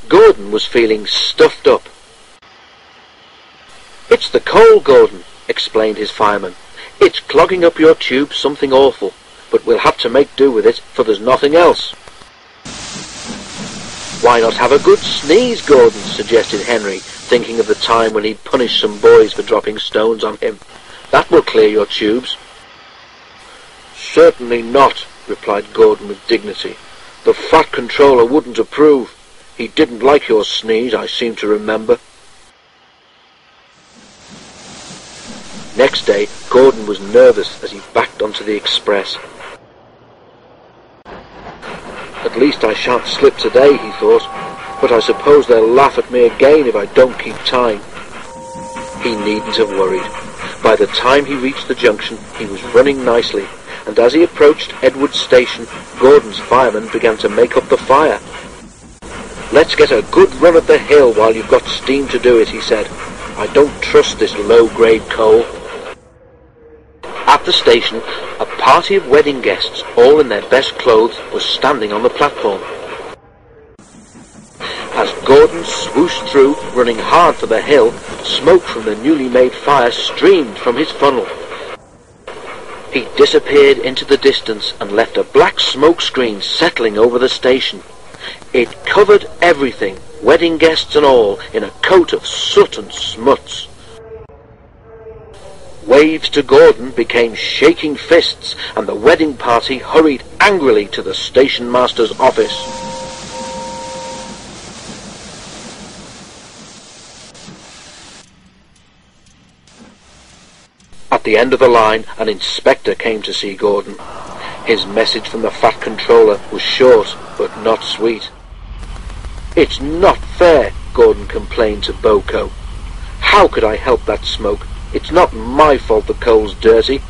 Gordon was feeling stuffed up. "It's the coal, Gordon," explained his fireman. "It's clogging up your tube something awful, but we'll have to make do with it, for there's nothing else." "Why not have a good sneeze, Gordon?" suggested Henry, thinking of the time when he'd punished some boys for dropping stones on him. "That will clear your tubes." "Certainly not," replied Gordon with dignity. "The Fat Controller wouldn't approve. He didn't like your sneeze, I seem to remember." Next day, Gordon was nervous as he backed onto the express. "At least I shan't slip today," he thought, "but I suppose they'll laugh at me again if I don't keep time." He needn't have worried. By the time he reached the junction, he was running nicely, and as he approached Edward Station, Gordon's fireman began to make up the fire. "Let's get a good run at the hill while you've got steam to do it," he said. "I don't trust this low-grade coal." At the station, a party of wedding guests, all in their best clothes, was standing on the platform. As Gordon swooshed through, running hard for the hill, smoke from the newly made fire streamed from his funnel. He disappeared into the distance and left a black smoke screen settling over the station. It covered everything, wedding guests and all, in a coat of soot and smuts. Waves to Gordon became shaking fists, and the wedding party hurried angrily to the station master's office. At the end of the line, an inspector came to see Gordon. His message from the Fat Controller was short, but not sweet. "It's not fair," Gordon complained to Boko. "How could I help that smoke? It's not my fault the coal's dirty."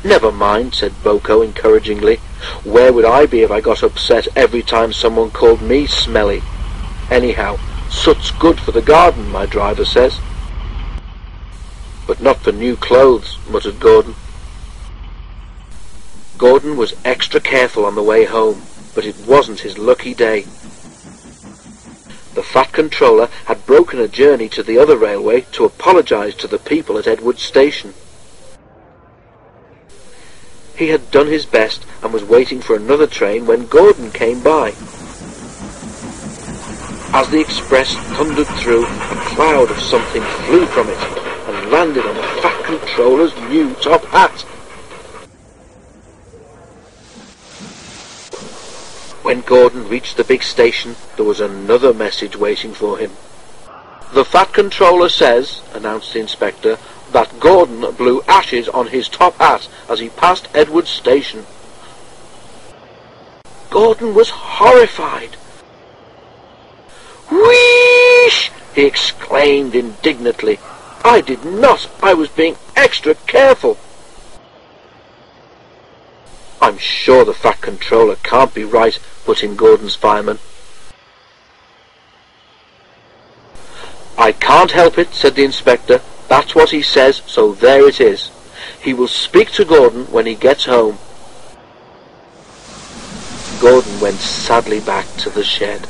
"Never mind," said Boko encouragingly. "Where would I be if I got upset every time someone called me smelly? Anyhow, soot's good for the garden, my driver says." "But not for new clothes," muttered Gordon. Gordon was extra careful on the way home, but it wasn't his lucky day. The Fat Controller had broken a journey to the other railway to apologize to the people at Edward Station. He had done his best and was waiting for another train when Gordon came by. As the express thundered through, a cloud of something flew from it and landed on the Fat Controller's new top hat. When Gordon reached the big station, there was another message waiting for him. "The Fat Controller says," announced the inspector, "that Gordon blew ashes on his top hat as he passed Edward Station." Gordon was horrified. "Wheesh!" he exclaimed indignantly. "I did not. I was being extra careful." "I'm sure the Fat Controller can't be right," put in Gordon's fireman. "I can't help it," said the inspector. "That's what he says, so there it is. He will speak to Gordon when he gets home." Gordon went sadly back to the shed.